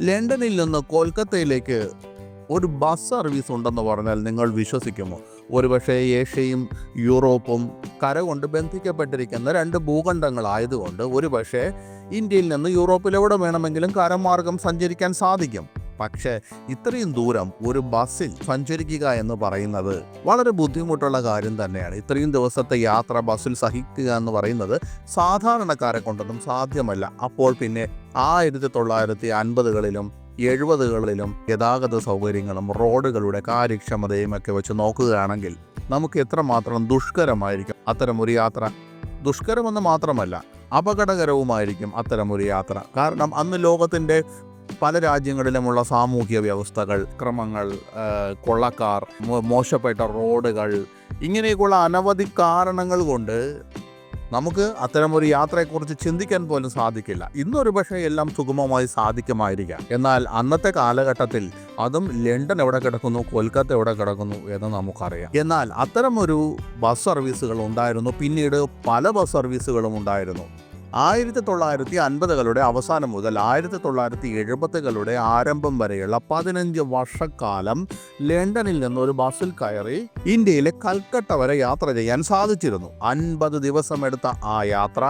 ലണ്ടനിൽ നിന്ന് കൊൽക്കത്തയിലേക്ക് ഒരു ബസ് സർവീസ് ഉണ്ടെന്ന് പറഞ്ഞാൽ നിങ്ങൾ വിശ്വസിക്കുമോ? ഒരുപക്ഷെ ഏഷ്യയും യൂറോപ്പും കരകൊണ്ട് ബന്ധിക്കപ്പെട്ടിരിക്കുന്ന രണ്ട് ഭൂഖണ്ഡങ്ങളായതുകൊണ്ട് ഒരുപക്ഷെ ഇന്ത്യയിൽ നിന്ന് യൂറോപ്പിൽ എവിടെ വേണമെങ്കിലും കരമാർഗം സഞ്ചരിക്കാൻ സാധിക്കും. പക്ഷേ ഇത്രയും ദൂരം ഒരു ബസ്സിൽ സഞ്ചരിക്കുക എന്ന് പറയുന്നത് വളരെ ബുദ്ധിമുട്ടുള്ള കാര്യം തന്നെയാണ്. ഇത്രയും ദിവസത്തെ യാത്ര ബസ്സിൽ സഹിക്കുക എന്ന് പറയുന്നത് സാധാരണക്കാരെ കൊണ്ടൊന്നും സാധ്യമല്ല. അപ്പോൾ പിന്നെ 1950കളിലും 70കളിലും ഗതാഗത സൗകര്യങ്ങളും റോഡുകളുടെ കാര്യക്ഷമതയും ഒക്കെ വെച്ച് നോക്കുകയാണെങ്കിൽ നമുക്ക് എത്രമാത്രം ദുഷ്കരമായിരിക്കും അത്തരമൊരു യാത്ര. ദുഷ്കരമെന്ന് മാത്രമല്ല, അപകടകരവുമായിരിക്കും അത്തരമൊരു യാത്ര. കാരണം അന്ന് ലോകത്തിൻ്റെ പല രാജ്യങ്ങളിലുമുള്ള സാമൂഹ്യ വ്യവസ്ഥകൾ, ക്രമങ്ങൾ, കൊള്ളക്കാർ, മോശപ്പെട്ട റോഡുകൾ, ഇങ്ങനെയൊക്കെയുള്ള അനവധി കാരണങ്ങൾ കൊണ്ട് നമുക്ക് അത്തരമൊരു യാത്രയെക്കുറിച്ച് ചിന്തിക്കാൻ പോലും സാധിക്കില്ല. ഇന്നൊരു പക്ഷേ എല്ലാം സുഗമമായി സാധിക്കുമായിരിക്കാം. എന്നാൽ അന്നത്തെ കാലഘട്ടത്തിൽ അതും ലണ്ടൻ എവിടെ കിടക്കുന്നു, കൊൽക്കത്ത എവിടെ കിടക്കുന്നു എന്ന് നമുക്കറിയാം. എന്നാൽ അത്തരമൊരു ബസ് സർവീസുകൾ ഉണ്ടായിരുന്നു. പിന്നീട് പല ബസ് സർവീസുകളും ഉണ്ടായിരുന്നു. 1950കളുടെ അവസാനം മുതൽ 1970കളുടെ ആരംഭം വരെയുള്ള 15 വർഷക്കാലം ലണ്ടനിൽ നിന്ന് ഒരു ബസ്സിൽ കയറി ഇന്ത്യയിലെ കൽക്കട്ട വരെ യാത്ര ചെയ്യാൻ സാധിച്ചിരുന്നു. 50 ദിവസം എടുത്ത ആ യാത്ര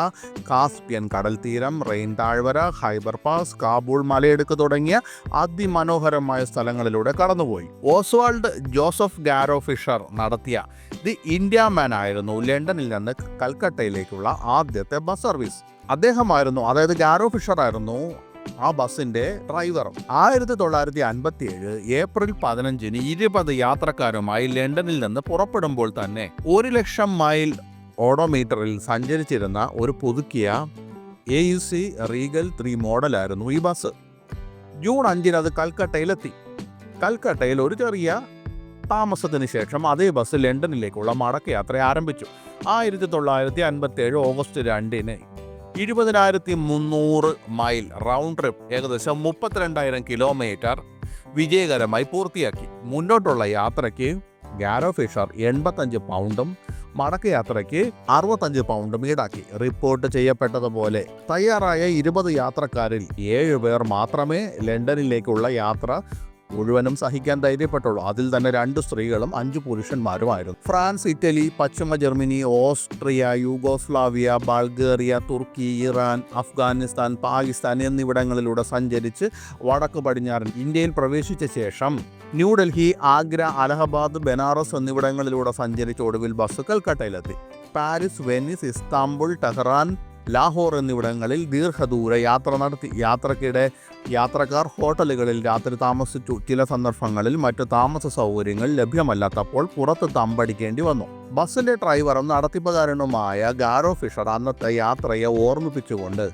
കാസ്പിയൻ കടൽ തീരം, റെയിൻ താഴ്വര, ഹൈബർ പാസ്, കാബൂൾ മലയിടുക്ക് തുടങ്ങിയ അതിമനോഹരമായ സ്ഥലങ്ങളിലൂടെ കടന്നുപോയി. ഓസ്വാൾഡ് ജോസഫ് ഗാരോ ഫിഷർ നടത്തിയ ദി ഇന്ത്യ മാൻ ആയിരുന്നു ലണ്ടനിൽ നിന്ന് കൽക്കട്ടയിലേക്കുള്ള ആദ്യത്തെ ബസ് സർവീസ്. അദ്ദേഹമായിരുന്നു, അതായത് ഗാരോ ഫിഷർ ആയിരുന്നു ആ ബസ്സിന്റെ ഡ്രൈവർ. 1957 ഏപ്രിൽ 15 20 യാത്രക്കാരുമായി ലണ്ടനിൽ നിന്ന് പുറപ്പെടുമ്പോൾ തന്നെ 1,00,000 മൈൽ ഓഡോമീറ്ററിൽ സഞ്ചരിച്ചിരുന്ന ഒരു പുതുക്കിയ AUC റീഗൽ 3 മോഡലായിരുന്നു ഈ ബസ്. ജൂൺ 5 അത് കൽക്കട്ടയിലെത്തി. കൽക്കട്ടയിൽ ഒരു ചെറിയ താമസത്തിന് ശേഷം അതേ ബസ് ലണ്ടനിലേക്കുള്ള മടക്കയാത്ര ആരംഭിച്ചു. 1957 ഓഗസ്റ്റ് 2 20,300 മൈൽ റൗണ്ട് ട്രിപ്പ്, ഏകദേശം 32,000 കിലോമീറ്റർ വിജയകരമായി പൂർത്തിയാക്കി. മുന്നോട്ടുള്ള യാത്രയ്ക്ക് ഗാരോ ഫിഷർ 85 പൗണ്ടും മടക്കയാത്രയ്ക്ക് 65 പൗണ്ടും ഈടാക്കി. റിപ്പോർട്ട് ചെയ്യപ്പെട്ടതുപോലെ തയ്യാറായ 20 യാത്രക്കാരിൽ 7 പേർ മാത്രമേ ലണ്ടനിലേക്കുള്ള യാത്ര മുഴുവനും സഹിക്കാൻ ധൈര്യപ്പെട്ടുള്ളൂ. അതിൽ തന്നെ 2 സ്ത്രീകളും 5 പുരുഷന്മാരുമായിരുന്നു. ഫ്രാൻസ്, ഇറ്റലി, പശ്ചിമ ജർമ്മനി, ഓസ്ട്രിയ, യൂഗോസ്ലാവിയ, ബൾഗേറിയ, തുർക്കി, ഇറാൻ, അഫ്ഗാനിസ്ഥാൻ, പാകിസ്ഥാൻ എന്നിവിടങ്ങളിലൂടെ സഞ്ചരിച്ച് വടക്ക് പടിഞ്ഞാറൻ ഇന്ത്യയിൽ പ്രവേശിച്ച ശേഷം ന്യൂഡൽഹി, ആഗ്ര, അലഹബാദ്, ബനാറസ് എന്നിവിടങ്ങളിലൂടെ സഞ്ചരിച്ച് ഒടുവിൽ ബസ് കൽക്കട്ടയിലെത്തി. Paris, Venice, Istanbul, Tehran, Lahore എന്നിവിടങ്ങളിൽ ദീർഘദൂര യാത്ര നടത്തി. യാത്രക്കിടെ യാത്രക്കാർ ഹോട്ടലുകളിൽ രാത്രി താമസിച്ചു. ചില സന്ദർഭങ്ങളിൽ മറ്റ് താമസ സൗകര്യങ്ങൾ ലഭ്യമല്ലാത്തപ്പോൾ പുറത്ത് തമ്പടിക്കേണ്ടി വന്നു. ബസ്സിന്റെ ഡ്രൈവറും നടത്തിപ്പുകാരനുമായ ഗാരോ ഫിഷർ അന്നത്തെ യാത്രയെ ഓർമ്മിപ്പിച്ചുകൊണ്ട്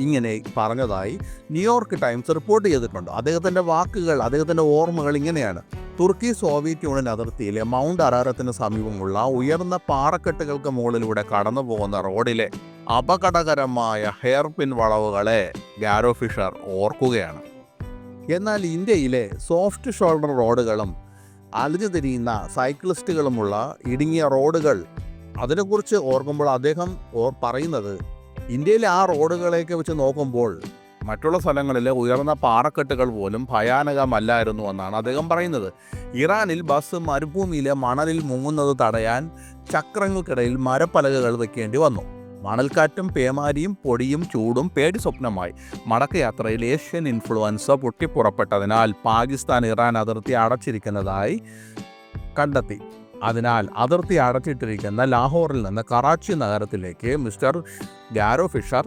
ഇങ്ങനെ പറഞ്ഞതായി ന്യൂയോർക്ക് ടൈംസ് റിപ്പോർട്ട് ചെയ്തിട്ടുണ്ട്. അദ്ദേഹത്തിൻ്റെ വാക്കുകൾ, അദ്ദേഹത്തിൻ്റെ ഓർമ്മകൾ ഇങ്ങനെയാണ്: തുർക്കി സോവിയറ്റ് യൂണിയൻ അതിർത്തിയിലെ മൗണ്ട് അറാറത്തിന് സമീപമുള്ള ഉയർന്ന പാറക്കെട്ടുകൾക്ക് മുകളിലൂടെ കടന്നു പോകുന്ന റോഡിലെ അപകടകരമായ ഹെയർപിൻ വളവുകളെ ഗാരോ ഫിഷർ ഓർക്കുകയാണ്. എന്നാൽ ഇന്ത്യയിലെ സോഫ്റ്റ് ഷോൾഡർ റോഡുകളും അലിഞ്ഞു തിരിയുന്ന സൈക്ലിസ്റ്റുകളുമുള്ള ഇടുങ്ങിയ റോഡുകൾ, അതിനെക്കുറിച്ച് ഓർക്കുമ്പോൾ അദ്ദേഹം പറയുന്നത് ഇന്ത്യയിലെ ആ റോഡുകളെയൊക്കെ വെച്ച് നോക്കുമ്പോൾ മറ്റുള്ള സ്ഥലങ്ങളിലെ ഉയർന്ന പാറക്കെട്ടുകൾ പോലും ഭയാനകമല്ലായിരുന്നു എന്നാണ് അദ്ദേഹം പറയുന്നത്. ഇറാനിൽ ബസ് മരുഭൂമിയിലെ മണലിൽ മുങ്ങുന്നത് തടയാൻ ചക്രങ്ങൾക്കിടയിൽ മരപ്പലകകൾ വെക്കേണ്ടി വന്നു. മണൽക്കാറ്റും പേമാരിയും പൊടിയും ചൂടും പേടി സ്വപ്നമായി. മടക്കയാത്രയിൽ ഏഷ്യൻ ഇൻഫ്ലുവൻസ പൊട്ടിപ്പുറപ്പെട്ടതിനാൽ പാകിസ്ഥാൻ ഇറാൻ അതിർത്തി അടച്ചിരിക്കുന്നതായി കണ്ടെത്തി. അതിനാൽ അതിർത്തി അടച്ചിട്ടിരിക്കുന്ന ലാഹോറിൽ നിന്ന് കറാച്ചി നഗരത്തിലേക്ക് മിസ്റ്റർ ഗാരോ ഫിഷർ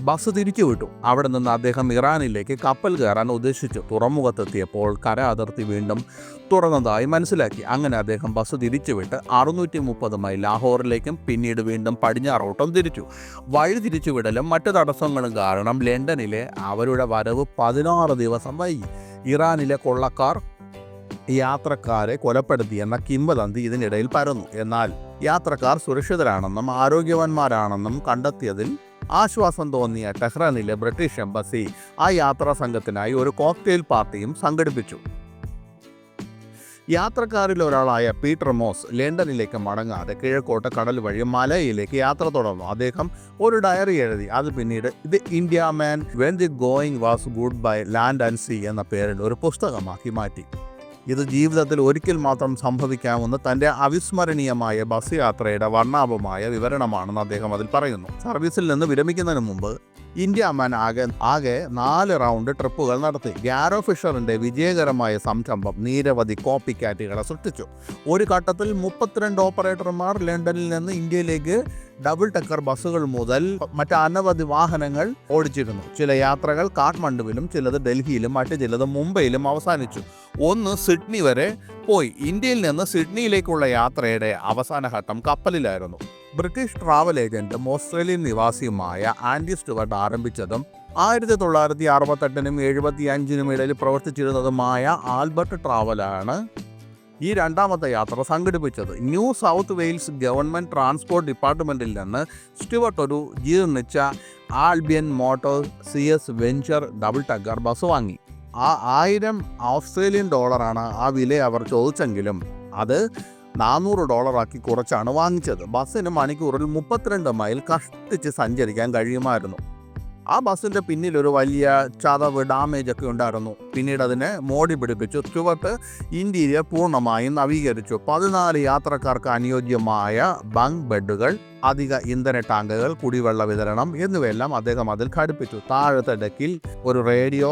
ബസ് തിരിച്ചുവിട്ടു. അവിടെ നിന്ന് അദ്ദേഹം ഇറാനിലേക്ക് കപ്പൽ കയറാൻ ഉദ്ദേശിച്ചു. തുറമുഖത്തെത്തിയപ്പോൾ കര അതിർത്തി വീണ്ടും തുറന്നതായി മനസ്സിലാക്കി. അങ്ങനെ അദ്ദേഹം ബസ് തിരിച്ചുവിട്ട് 630 മൈൽ ലാഹോറിലേക്കും പിന്നീട് വീണ്ടും പടിഞ്ഞാറോട്ടും തിരിച്ചു. വഴി തിരിച്ചുവിടലും മറ്റ് തടസ്സങ്ങളും കാരണം ലണ്ടനിലെ അവരുടെ വരവ് 16 ദിവസം വൈകി. ഇറാനിലെ കൊള്ളക്കാർ യാത്രക്കാരെ കൊലപ്പെടുത്തിയെന്ന കിംവദന്തി ഇതിനിടയിൽ പരന്നു. എന്നാൽ യാത്രക്കാർ സുരക്ഷിതരാണെന്നും ആരോഗ്യവാന്മാരാണെന്നും കണ്ടെത്തിയതിൽ ആശ്വാസം തോന്നിയ ടെഹ്റാനിലെ ബ്രിട്ടീഷ് എംബസി ആ യാത്രാ സംഘത്തിനായി ഒരു കോക്ടെയിൽ പാർട്ടിയും സംഘടിപ്പിച്ചു. യാത്രക്കാരിൽ ഒരാളായ പീറ്റർ മോസ് ലണ്ടനിലേക്ക് മടങ്ങാതെ കിഴക്കോട്ട് കടൽ വഴി മലയിലേക്ക് യാത്ര തുടർന്നു. അദ്ദേഹം ഒരു ഡയറി എഴുതി. അത് പിന്നീട് the India man when the going was good by land and sea എന്ന പേരിൽ ഒരു പുസ്തകമാക്കി മാറ്റി. ഇത് ജീവിതത്തിൽ ഒരിക്കൽ മാത്രം സംഭവിക്കാവുന്ന തൻ്റെ അവിസ്മരണീയമായ ബസ് യാത്രയുടെ വർണ്ണാഭമായ വിവരണമാണെന്ന് അദ്ദേഹം അതിൽ പറയുന്നു. സർവീസിൽ നിന്ന് വിരമിക്കുന്നതിന് മുമ്പ് ഇന്ത്യ മാൻ ആകെ 4 റൗണ്ട് ട്രിപ്പുകൾ നടത്തി. ഗാരോ ഫിഷറിൻ്റെ വിജയകരമായ സംരംഭം നിരവധി കോപ്പി കാറ്റുകളെ സൃഷ്ടിച്ചു. ഒരു ഘട്ടത്തിൽ 32 ഓപ്പറേറ്റർമാർ ലണ്ടനിൽ നിന്ന് ഇന്ത്യയിലേക്ക് ഡബിൾ ടക്കർ ബസ്സുകൾ മുതൽ മറ്റ് അനവധി വാഹനങ്ങൾ ഓടിച്ചിരുന്നു. ചില യാത്രകൾ കാഠ്മണ്ഡുവിലും, ചിലത് ഡൽഹിയിലും, മറ്റു ചിലത് മുംബൈയിലും അവസാനിച്ചു. ഒന്ന് സിഡ്നി വരെ പോയി. ഇന്ത്യയിൽ നിന്ന് സിഡ്നിയിലേക്കുള്ള യാത്രയുടെ അവസാന ഘട്ടം കപ്പലിലായിരുന്നു. ബ്രിട്ടീഷ് ട്രാവൽ ഏജന്റും ഓസ്ട്രേലിയൻ നിവാസിയുമായ ആൻഡി സ്റ്റുവർട്ട് ആരംഭിച്ചതും 1968നും 1975നും ഇടയിൽ പ്രവർത്തിച്ചിരുന്നതുമായ ആൽബർട്ട് ട്രാവലാണ് ഈ രണ്ടാമത്തെ യാത്ര സംഘടിപ്പിച്ചത്. New South Wales government transport ഡിപ്പാർട്ട്മെൻറ്റിൽ നിന്ന് സ്റ്റുവർട്ട് ഒരു ജീർണിച്ച Albion motor CS venture double decker bus വാങ്ങി. $1000 ഓസ്ട്രേലിയൻ ആ വില അവർ ചോദിച്ചെങ്കിലും അത് $400 കുറച്ചാണ് വാങ്ങിച്ചത്. ബസ്സിന് മണിക്കൂറിൽ 32 മൈൽ കഷ്ടിച്ച് സഞ്ചരിക്കാൻ കഴിയുമായിരുന്നു. ആ ബസ്സിൻ്റെ പിന്നിൽ ഒരു വലിയ ചതവ് ഡാമേജ് ഒക്കെ ഉണ്ടായിരുന്നു. പിന്നീട് അതിനെ മോടി പിടിപ്പിച്ചു. സ്റ്റുവർട്ട് ഇൻറ്റീരിയർ പൂർണ്ണമായും നവീകരിച്ചു. 14 യാത്രക്കാർക്ക് അനുയോജ്യമായ ബങ്ക് ബെഡുകൾ, അധിക ഇന്ധന ടാങ്കുകൾ, കുടിവെള്ള വിതരണം എന്നിവയെല്ലാം അദ്ദേഹം അതിൽ ഘടിപ്പിച്ചു. താഴത്തെ ഡെക്കിൽ ഒരു റേഡിയോ,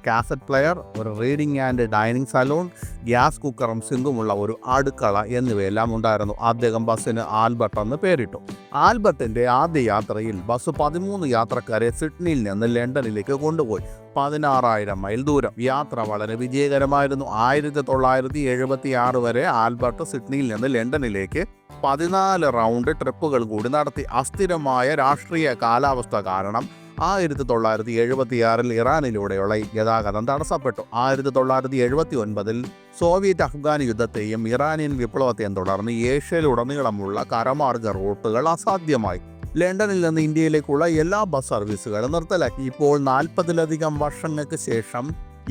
കാസറ്റ് പ്ലെയർ, ഒരു reading and dining saloon, gas കുക്കറും സിങ്കുമുള്ള ഒരു അടുക്കള എന്നിവയെല്ലാം ഉണ്ടായിരുന്നു. അദ്ദേഹം ബസ്സിന് ആൽബർട്ട് എന്ന് പേരിട്ടു. ആൽബർട്ടിൻ്റെ ആദ്യ യാത്രയിൽ ബസ് 13 യാത്രക്കാരെ സിഡ്നിയിൽ നിന്ന് ലണ്ടനിലേക്ക് കൊണ്ടുപോയി. 16,000 മൈൽ ദൂരം. യാത്ര വളരെ വിജയകരമായിരുന്നു. 1976 വരെ ആൽബർട്ട് സിഡ്നിയിൽ നിന്ന് ലണ്ടനിലേക്ക് 14 റൗണ്ട് ട്രിപ്പുകൾ കൂടി നടത്തി. അസ്ഥിരമായ രാഷ്ട്രീയ കാലാവസ്ഥ കാരണം 1976 ഇറാനിലൂടെയുള്ള ഗതാഗതം തടസ്സപ്പെട്ടു. 1979 സോവിയറ്റ് അഫ്ഗാൻ യുദ്ധത്തെയും ഇറാനിയൻ വിപ്ലവത്തെയും തുടർന്ന് ഏഷ്യയിലുടനീളമുള്ള കരമാർഗ റൂട്ടുകൾ അസാധ്യമായി. ലണ്ടനിൽ നിന്ന് ഇന്ത്യയിലേക്കുള്ള എല്ലാ ബസ് സർവീസുകളും നിർത്തലാക്കി. ഇപ്പോൾ 40ലധികം വർഷങ്ങൾക്ക് ശേഷം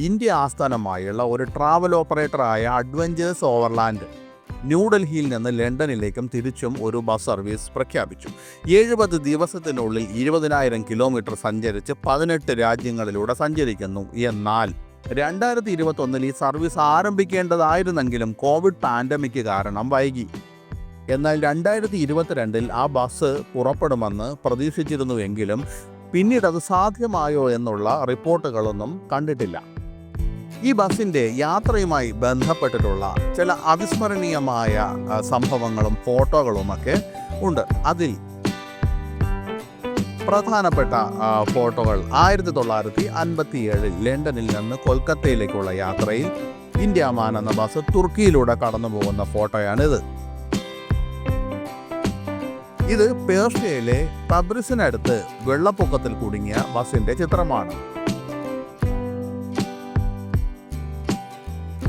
ഇന്ത്യ ആസ്ഥാനമായുള്ള ഒരു ട്രാവൽ ഓപ്പറേറ്ററായ അഡ്വഞ്ചേഴ്സ് ഓവർലാൻഡ് ന്യൂഡൽഹിയിൽ നിന്ന് ലണ്ടനിലേക്കും തിരിച്ചും ഒരു ബസ് സർവീസ് പ്രഖ്യാപിച്ചു. 70 ദിവസത്തിനുള്ളിൽ 20,000 കിലോമീറ്റർ സഞ്ചരിച്ച് 18 രാജ്യങ്ങളിലൂടെ സഞ്ചരിക്കുന്നു. എന്നാൽ 2021 ഈ സർവീസ് ആരംഭിക്കേണ്ടതായിരുന്നെങ്കിലും കോവിഡ് പാൻഡമിക് കാരണം വൈകി. എന്നാൽ 2022 ആ ബസ് പുറപ്പെടുമെന്ന് പ്രതീക്ഷിച്ചിരുന്നുവെങ്കിലും പിന്നീട് അത് സാധ്യമായോ എന്നുള്ള റിപ്പോർട്ടുകളൊന്നും കണ്ടിട്ടില്ല. ഈ ബസ്സിൻ്റെ യാത്രയുമായി ബന്ധപ്പെട്ടിട്ടുള്ള ചില അവിസ്മരണീയമായ സംഭവങ്ങളും ഫോട്ടോകളുമൊക്കെ ഉണ്ട്. അതിൽ പ്രധാനപ്പെട്ട ഫോട്ടോകൾ 1957 ലണ്ടനിൽ നിന്ന് കൊൽക്കത്തയിലേക്കുള്ള യാത്രയിൽ ഇന്ത്യ മാൻ എന്ന ബസ് തുർക്കിയിലൂടെ കടന്നു പോകുന്ന ഫോട്ടോയാണിത്. ഇത് പേർഷ്യയിലെ തബ്രിസിനടുത്ത് വെള്ളപ്പൊക്കത്തിൽ കുടുങ്ങിയ ബസ്സിൻ്റെ ചിത്രമാണ്.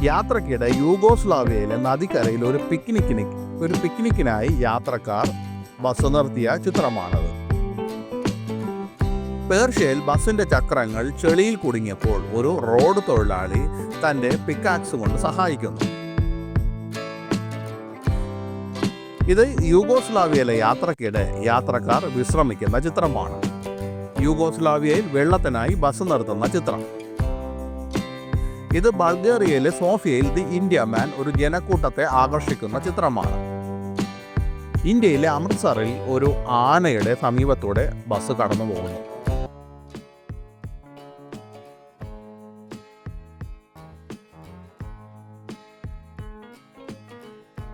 യാത്രക്കിടെ യൂഗോസ്ലാവിയയിലെ നദിക്കരയിൽ ഒരു പിക്നിക്കിനായി യാത്രക്കാർ ബസ് നിർത്തിയ ചിത്രമാണത്. പേർഷ്യയിൽ ബസ്സിന്റെ ചക്രങ്ങൾ ചെളിയിൽ കുടുങ്ങിയപ്പോൾ ഒരു റോഡ് തൊഴിലാളി തന്റെ പിക്കാക്സ് കൊണ്ട് സഹായിക്കുന്നു. ഇത് യൂഗോസ്ലാവിയയിലെ യാത്രക്കിടെ യാത്രക്കാർ വിശ്രമിക്കുന്ന ചിത്രമാണ്. യൂഗോസ്ലാവിയയിൽ വെള്ളത്തിനായി ബസ് നിർത്തുന്ന ചിത്രം. ഇത് ബൾഗേറിയയിലെ സോഫിയയിൽ ദി ഇന്ത്യ മാൻ ഒരു ജനക്കൂട്ടത്തെ ആകർഷിക്കുന്ന ചിത്രമാണ്. ഇന്ത്യയിലെ അമൃത്സറിൽ ഒരു ആനയുടെ സമീപത്തൂടെ ബസ് കടന്നു പോകുന്നു.